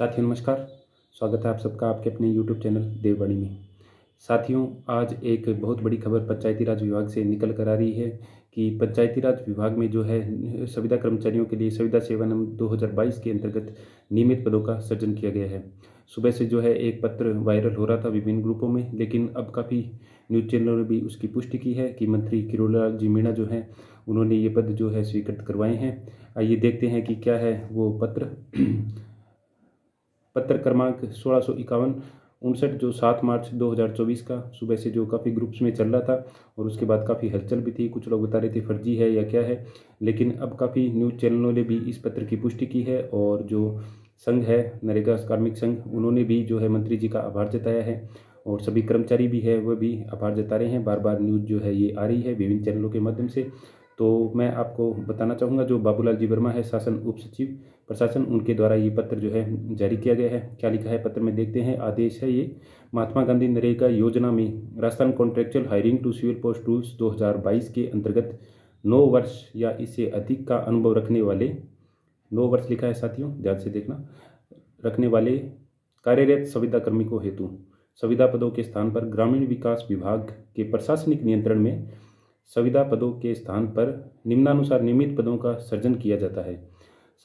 साथियों नमस्कार। स्वागत है आप सबका आपके अपने YouTube चैनल देववाणी में। साथियों, आज एक बहुत बड़ी खबर पंचायती राज विभाग से निकल कर आ रही है कि पंचायती राज विभाग में जो है संविदा कर्मचारियों के लिए संविदा सेवा नियम 2022 के अंतर्गत नियमित पदों का सृजन किया गया है। सुबह से जो है एक पत्र वायरल हो रहा था विभिन्न ग्रुपों में, लेकिन अब काफ़ी न्यूज़ चैनलों ने भी उसकी पुष्टि की है कि मंत्री किरोड़ीलाल जी मीणा जो हैं उन्होंने ये पद जो है स्वीकृत करवाए हैं। आइए देखते हैं कि क्या है वो पत्र क्रमांक 1651 जो 7 मार्च 2024 का सुबह से जो काफ़ी ग्रुप्स में चल रहा था और उसके बाद काफ़ी हलचल भी थी। कुछ लोग बता रहे थे फर्जी है या क्या है, लेकिन अब काफ़ी न्यूज़ चैनलों ने भी इस पत्र की पुष्टि की है और जो संघ है नरेगा कार्मिक संघ, उन्होंने भी जो है मंत्री जी का आभार जताया है और सभी कर्मचारी भी है वह भी आभार जता रहे हैं। बार बार न्यूज़ जो है ये आ रही है विभिन्न चैनलों के माध्यम से। तो मैं आपको बताना चाहूँगा जो बाबूलाल जी वर्मा है शासन उप सचिव प्रशासन, उनके द्वारा ये पत्र जो है जारी किया गया है। क्या लिखा है पत्र में देखते हैं। आदेश है ये, महात्मा गांधी नरेगा योजना में Rajasthan contractual hiring to civil post rules 2022 के अंतर्गत 9 वर्ष या इससे अधिक का अनुभव रखने वाले, 9 वर्ष लिखा है साथियों ध्यान से देखना, रखने वाले कार्यरत संविदा कार्मिकों हेतु संविदा पदों के स्थान पर ग्रामीण विकास विभाग के प्रशासनिक नियंत्रण में संविदा पदों के स्थान पर निम्नानुसार नियमित पदों का सृजन किया जाता है।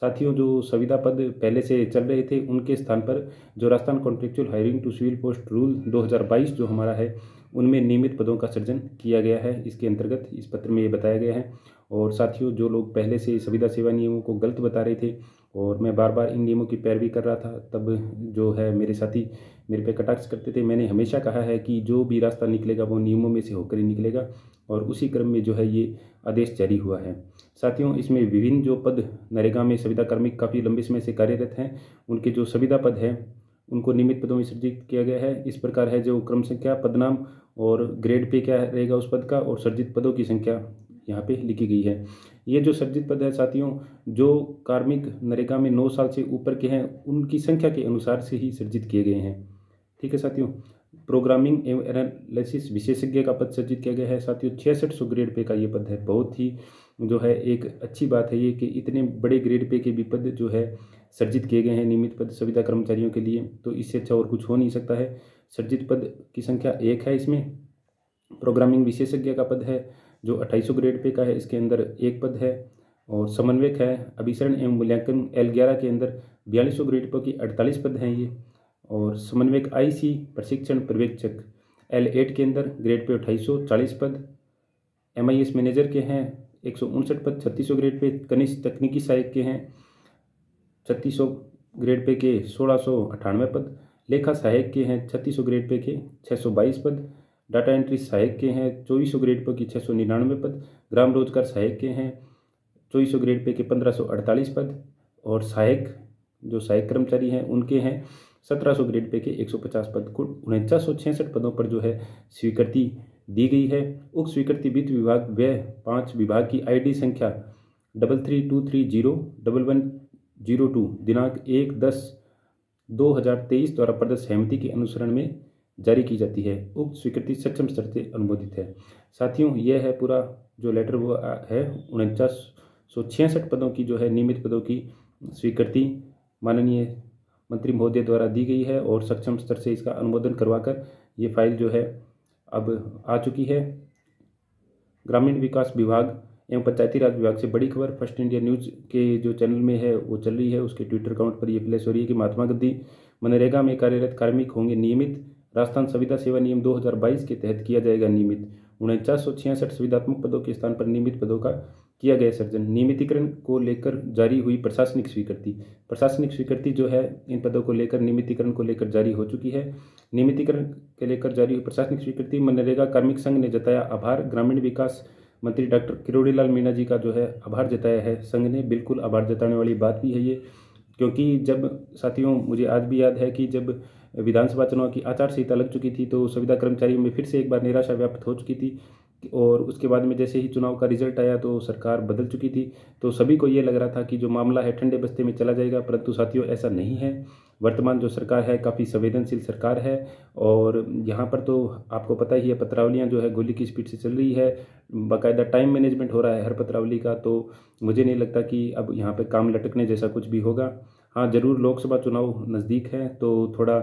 साथियों, जो संविदा पद पहले से चल रहे थे उनके स्थान पर जो Rajasthan contractual hiring to civil post rule 2022 जो हमारा है उनमें नियमित पदों का सृजन किया गया है। इसके अंतर्गत इस पत्र में ये बताया गया है। और साथियों, जो लोग पहले से संविदा सेवा नियमों को गलत बता रहे थे और मैं बार बार इन नियमों की पैरवी कर रहा था, तब जो है मेरे साथी मेरे पे कटाक्ष करते थे। मैंने हमेशा कहा है कि जो भी रास्ता निकलेगा वो नियमों में से होकर ही निकलेगा और उसी क्रम में जो है ये आदेश जारी हुआ है। साथियों, इसमें विभिन्न जो पद नरेगा में संविदा कार्मिक काफ़ी लंबे समय से कार्यरत हैं, उनके जो संविदा पद हैं उनको नियमित पदों में सृजित किया गया है। इस प्रकार है जो क्रम संख्या, पदनाम और ग्रेड पे क्या रहेगा उस पद का और सृजित पदों की संख्या यहाँ पे लिखी गई है। ये जो सृजित पद है साथियों, जो कार्मिक नरेगा में 9 साल से ऊपर के हैं उनकी संख्या के अनुसार से ही सृजित किए गए हैं। ठीक है साथियों। प्रोग्रामिंग एवं एनालिसिस विशेषज्ञ का पद सृजित किया गया है साथियों। 6600 ग्रेड पे का ये पद है। बहुत ही जो है एक अच्छी बात है ये कि इतने बड़े ग्रेड पे के भी पद जो है सृजित किए गए हैं नियमित पद संविदा कर्मचारियों के लिए, तो इससे अच्छा और कुछ हो नहीं सकता है। सृजित पद की संख्या 1 है इसमें। प्रोग्रामिंग विशेषज्ञ का पद है जो 2800 ग्रेड पे का है, इसके अंदर 1 पद है। और समन्वयक है अभिसरण एवं मूल्यांकन L11 के अंदर 4200 ग्रेड पे की 48 पद हैं ये। और समन्वयक IC प्रशिक्षण पर्यवेक्षक L8 के अंदर ग्रेड पे 2840 पद। MIS मैनेजर के हैं 159 पद 3600 ग्रेड पे। कनिष्ठ तकनीकी सहायक के हैं 3600 ग्रेड पे के 1698 पद। लेखा सहायक के हैं 3600 ग्रेड पे के 622 पद। डाटा एंट्री सहायक के हैं 2400 ग्रेड पे की 699 पद। ग्राम रोजगार सहायक के हैं 2400 ग्रेड पे के 1548 पद। और सहायक कर्मचारी हैं उनके हैं 1700 ग्रेड पे के 150 पद। कुल 4966 पदों पर जो है स्वीकृति दी गई है। उक्त स्वीकृति वित्त विभाग व 5 विभाग की ID संख्या 3323011102 दिनांक 1/10/2023 द्वारा प्रदत्त सहमति के अनुसरण में जारी की जाती है। उक्त स्वीकृति सक्षम स्तर से अनुमोदित है। साथियों, यह है पूरा जो लेटर वो है 4966 पदों की जो है नियमित पदों की स्वीकृति माननीय मंत्री महोदय द्वारा दी गई है और सक्षम स्तर से इसका अनुमोदन करवाकर ये फाइल जो है अब आ चुकी है। ग्रामीण विकास विभाग एवं पंचायती राज विभाग से बड़ी खबर फर्स्ट इंडिया न्यूज़ के जो चैनल में है वो चल रही है, उसके ट्विटर अकाउंट पर ये फ्लैश हो रही है कि महात्मा गांधी मनरेगा में कार्यरत कार्मिक होंगे नियमित। राजस्थान संविदा सेवा नियम 2022 के तहत किया जाएगा नियमित। 4966 संविदात्मक पदों के स्थान पर नियमित पदों का किया गया सृजन। नियमितीकरण को लेकर जारी हुई प्रशासनिक स्वीकृति जो है इन पदों को लेकर नियमितीकरण को लेकर जारी हो चुकी है। नियमितीकरण के लेकर जारी हुई प्रशासनिक स्वीकृति मनरेगा कार्मिक संघ ने जताया आभार। ग्रामीण विकास मंत्री डॉक्टर किरोड़ीलाल मीणा जी का जो है आभार जताया है संघ ने। बिल्कुल आभार जताने वाली बात भी है ये, क्योंकि जब साथियों मुझे आज भी याद है कि जब विधानसभा चुनाव की आचार संहिता लग चुकी थी तो संविदा कर्मचारियों में फिर से एक बार निराशा व्याप्त हो चुकी थी और उसके बाद में जैसे ही चुनाव का रिजल्ट आया तो सरकार बदल चुकी थी। तो सभी को ये लग रहा था कि जो मामला है ठंडे बस्ते में चला जाएगा, परंतु साथियों ऐसा नहीं है। वर्तमान जो सरकार है काफ़ी संवेदनशील सरकार है और यहाँ पर तो आपको पता ही है पत्रावलियाँ जो है गोली की स्पीड से चल रही है। बाकायदा टाइम मैनेजमेंट हो रहा है हर पत्रावली का। तो मुझे नहीं लगता कि अब यहाँ पे काम लटकने जैसा कुछ भी होगा। हाँ ज़रूर, लोकसभा चुनाव नज़दीक है तो थोड़ा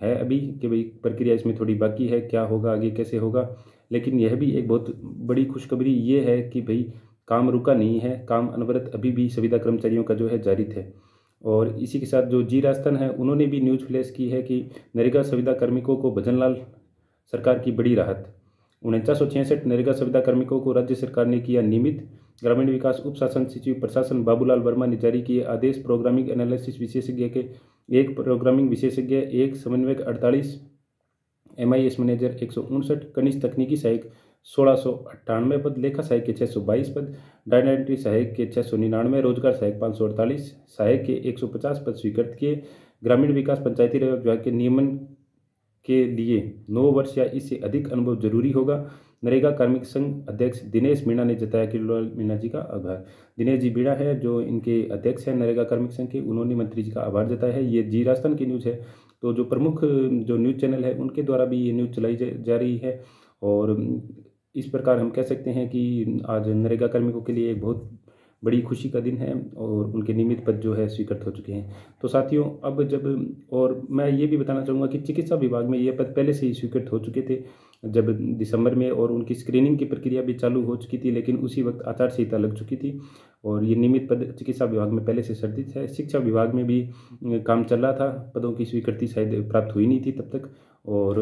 है अभी कि भाई प्रक्रिया इसमें थोड़ी बाकी है, क्या होगा आगे कैसे होगा। लेकिन यह भी एक बहुत बड़ी खुशखबरी ये है कि भाई काम रुका नहीं है, काम अनवरत अभी भी संविदा कर्मचारियों का जो है जारी है। और इसी के साथ जो जी राजस्थान है उन्होंने भी न्यूज़ फ्लैश की है कि नरेगा संविदा कार्मिकों को भजनलाल सरकार की बड़ी राहत। 4966 नरेगा संविदा कार्मिकों को राज्य सरकार ने किया नियमित। ग्रामीण विकास उप शासन सचिव प्रशासन बाबूलाल वर्मा ने जारी किए आदेश। प्रोग्रामिंग एनालिसिस विशेषज्ञ के एक, प्रोग्रामिंग विशेषज्ञ एक, समन्वयक 48, MIS मैनेजर 159, कनिष्ठ तकनीकी सहायक 1698 पद, लेखा सहायक के 622 पद, डाटा एंट्री सहायक के 699, रोजगार सहायक 548, सहायक के 150 पद स्वीकृत किए। ग्रामीण विकास पंचायती राज विभाग के नियमन के लिए 9 वर्ष या इससे अधिक अनुभव जरूरी होगा। नरेगा कार्मिक संघ अध्यक्ष दिनेश मीणा ने जताया कि मीणा जी का आभार। दिनेश जी मीणा है जो इनके अध्यक्ष हैं नरेगा कार्मिक संघ के, उन्होंने मंत्री जी का आभार जताया है। ये जी राजस्थान की न्यूज़ है, तो जो प्रमुख जो न्यूज़ चैनल है उनके द्वारा भी ये न्यूज़ चलाई जा रही है। और इस प्रकार हम कह सकते हैं कि आज नरेगा कार्मिकों के लिए एक बहुत बड़ी खुशी का दिन है और उनके नियमित पद जो है स्वीकृत हो चुके हैं। तो साथियों अब जब, और मैं ये भी बताना चाहूँगा कि चिकित्सा विभाग में ये पद पहले से ही स्वीकृत हो चुके थे जब दिसंबर में, और उनकी स्क्रीनिंग की प्रक्रिया भी चालू हो चुकी थी, लेकिन उसी वक्त आचार संहिता लग चुकी थी और ये नियमित पद चिकित्सा विभाग में पहले से सर्जित है। शिक्षा विभाग में भी काम चल रहा था, पदों की स्वीकृति शायद प्राप्त हुई नहीं थी तब तक, और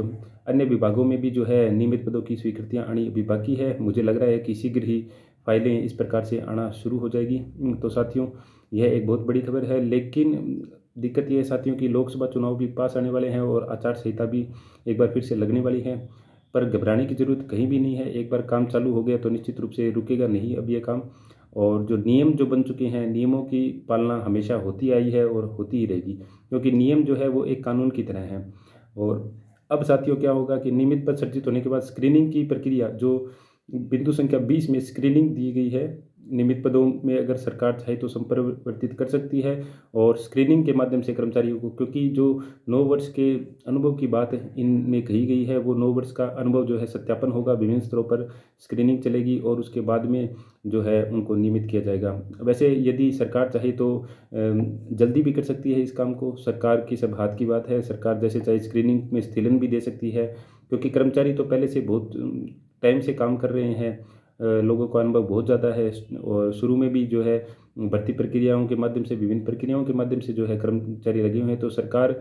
अन्य विभागों में भी जो है नियमित पदों की स्वीकृतियाँ आनी अभी बाकी है। मुझे लग रहा है कि शीघ्र ही फाइलें इस प्रकार से आना शुरू हो जाएगी। तो साथियों यह एक बहुत बड़ी खबर है, लेकिन दिक्कत यह है साथियों कि लोकसभा चुनाव भी पास आने वाले हैं और आचार संहिता भी एक बार फिर से लगने वाली है। पर घबराने की ज़रूरत कहीं भी नहीं है, एक बार काम चालू हो गया तो निश्चित रूप से रुकेगा नहीं अब ये काम। और जो नियम जो बन चुके हैं, नियमों की पालना हमेशा होती आई है और होती ही रहेगी, क्योंकि नियम जो है वो एक कानून की तरह है। और अब साथियों क्या होगा कि नियमित पद सर्जित होने के बाद स्क्रीनिंग की प्रक्रिया, जो बिंदु संख्या 20 में स्क्रीनिंग दी गई है, नियमित पदों में अगर सरकार चाहे तो संपरिवर्तित कर सकती है और स्क्रीनिंग के माध्यम से कर्मचारियों को, क्योंकि जो 9 वर्ष के अनुभव की बात इनमें कही गई है, वो 9 वर्ष का अनुभव जो है सत्यापन होगा, विभिन्न स्तरों पर स्क्रीनिंग चलेगी और उसके बाद में जो है उनको नियमित किया जाएगा। वैसे यदि सरकार चाहे तो जल्दी भी कर सकती है इस काम को, सरकार की सब हाथ की बात है। सरकार जैसे चाहे स्क्रीनिंग में स्थगन भी दे सकती है, क्योंकि कर्मचारी तो पहले से बहुत टाइम से काम कर रहे हैं, लोगों का अनुभव बहुत ज़्यादा है और शुरू में भी जो है भर्ती प्रक्रियाओं के माध्यम से, विभिन्न प्रक्रियाओं के माध्यम से जो है कर्मचारी लगे हुए हैं। तो सरकार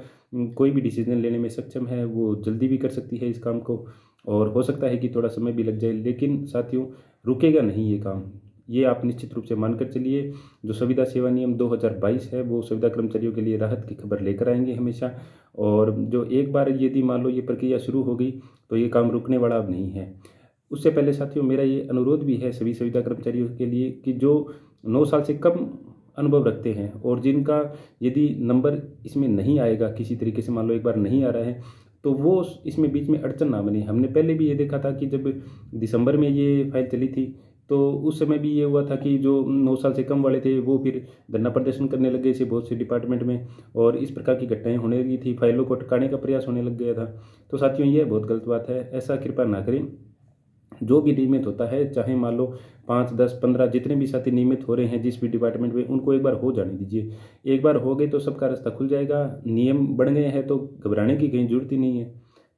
कोई भी डिसीजन लेने में सक्षम है, वो जल्दी भी कर सकती है इस काम को, और हो सकता है कि थोड़ा समय भी लग जाए, लेकिन साथियों रुकेगा नहीं ये काम, ये आप निश्चित रूप से मानकर चलिए। जो संविदा सेवा नियम 2022 है वो संविदा कर्मचारियों के लिए राहत की खबर लेकर आएंगे हमेशा। और जो एक बार यदि मान लो ये प्रक्रिया शुरू हो गई तो ये काम रुकने वाला अब नहीं है। उससे पहले साथियों मेरा ये अनुरोध भी है सभी संविदा कर्मचारियों के लिए कि जो 9 साल से कम अनुभव रखते हैं और जिनका यदि नंबर इसमें नहीं आएगा, किसी तरीके से मान लो एक बार नहीं आ रहा है, तो वो इसमें बीच में अड़चन ना बने। हमने पहले भी ये देखा था कि जब दिसंबर में ये फाइल चली थी तो उस समय भी ये हुआ था कि जो 9 साल से कम वाले थे वो फिर धरना प्रदर्शन करने लग गए थे बहुत से डिपार्टमेंट में, और इस प्रकार की घटनाएं होने लगी थी, फाइलों को अटकाने का प्रयास होने लग गया था। तो साथियों ये बहुत गलत बात है, ऐसा कृपया ना करें। जो भी नियमित होता है, चाहे मान लो 5, 10, 15 जितने भी साथी नियमित हो रहे हैं जिस भी डिपार्टमेंट में, उनको एक बार हो जाने दीजिए। एक बार हो गए तो सबका रास्ता खुल जाएगा, नियम बढ़ गए हैं तो घबराने की कहीं जरूरत ही नहीं है,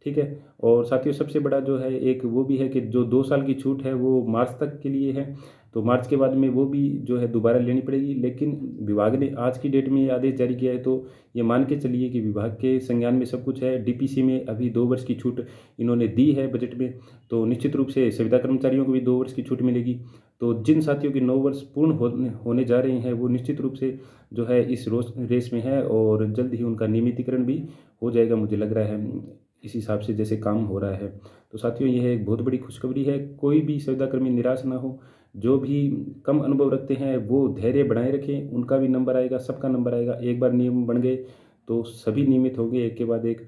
ठीक है। और साथियों सबसे बड़ा जो है एक वो भी है कि जो 2 साल की छूट है वो मार्च तक के लिए है, तो मार्च के बाद में वो भी जो है दोबारा लेनी पड़ेगी। लेकिन विभाग ने आज की डेट में ये आदेश जारी किया है तो ये मान के चलिए कि विभाग के संज्ञान में सब कुछ है। DPC में अभी 2 वर्ष की छूट इन्होंने दी है बजट में, तो निश्चित रूप से संविदा कर्मचारियों को भी 2 वर्ष की छूट मिलेगी। तो जिन साथियों के 9 वर्ष पूर्ण होने जा रहे हैं वो निश्चित रूप से जो है इस रेस में है और जल्द ही उनका नियमितीकरण भी हो जाएगा, मुझे लग रहा है इस हिसाब से जैसे काम हो रहा है। तो साथियों यह एक बहुत बड़ी खुशखबरी है, कोई भी संविदाकर्मी निराश ना हो। जो भी कम अनुभव रखते हैं वो धैर्य बनाए रखें, उनका भी नंबर आएगा, सबका नंबर आएगा। एक बार नियम बन गए तो सभी नियमित होंगे एक के बाद एक।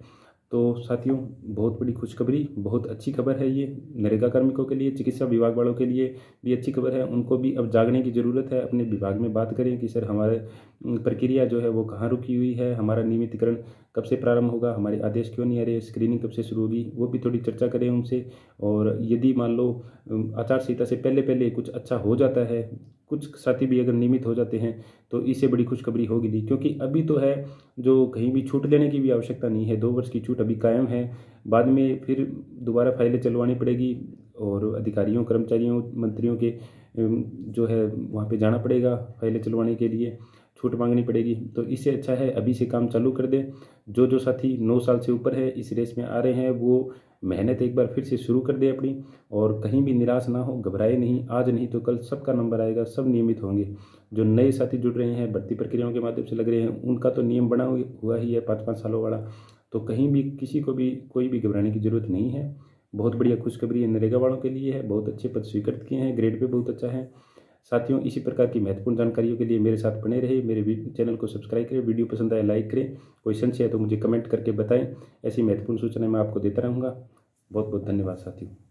तो साथियों बहुत बड़ी खुशखबरी, बहुत अच्छी खबर है ये नरेगा कार्मिकों के लिए, चिकित्सा विभाग वालों के लिए भी अच्छी खबर है। उनको भी अब जागने की ज़रूरत है, अपने विभाग में बात करें कि सर हमारे प्रक्रिया जो है वो कहाँ रुकी हुई है, हमारा नियमितीकरण कब से प्रारंभ होगा, हमारे आदेश क्यों नहीं आ रहे, स्क्रीनिंग कब से शुरू होगी, वो भी थोड़ी चर्चा करें उनसे। और यदि मान लो आचार संहिता से पहले पहले कुछ अच्छा हो जाता है, कुछ साथी भी अगर नियमित हो जाते हैं तो इससे बड़ी खुशखबरी होगी नहीं, क्योंकि अभी तो है जो कहीं भी छूट लेने की भी आवश्यकता नहीं है। 2 वर्ष की छूट अभी कायम है। बाद में फिर दोबारा फाइलें चलवानी पड़ेगी और अधिकारियों, कर्मचारियों, मंत्रियों के जो है वहाँ पे जाना पड़ेगा फाइलें चलवाने के लिए, छूट मांगनी पड़ेगी। तो इससे अच्छा है अभी से काम चालू कर दें। जो साथी 9 साल से ऊपर है, इस रेस में आ रहे हैं, वो मेहनत एक बार फिर से शुरू कर दें अपनी, और कहीं भी निराश ना हो, घबराए नहीं। आज नहीं तो कल सबका नंबर आएगा, सब नियमित होंगे। जो नए साथी जुड़ रहे हैं, भर्ती प्रक्रियाओं के माध्यम से लग रहे हैं, उनका तो नियम बना हुआ ही है 5-5 सालों वाला। तो कहीं भी किसी को भी कोई भी घबराने की ज़रूरत नहीं है। बहुत बढ़िया खुशखबरी है नरेगा वालों के लिए है, बहुत अच्छे पद स्वीकृत किए हैं, ग्रेड पे बहुत अच्छा है। साथियों, इसी प्रकार की महत्वपूर्ण जानकारियों के लिए मेरे साथ बने रहे, मेरे चैनल को सब्सक्राइब करें, वीडियो पसंद आए लाइक करें, कोई संशय है तो मुझे कमेंट करके बताएं। ऐसी महत्वपूर्ण सूचनाएं मैं आपको देता रहूँगा। बहुत बहुत धन्यवाद साथियों।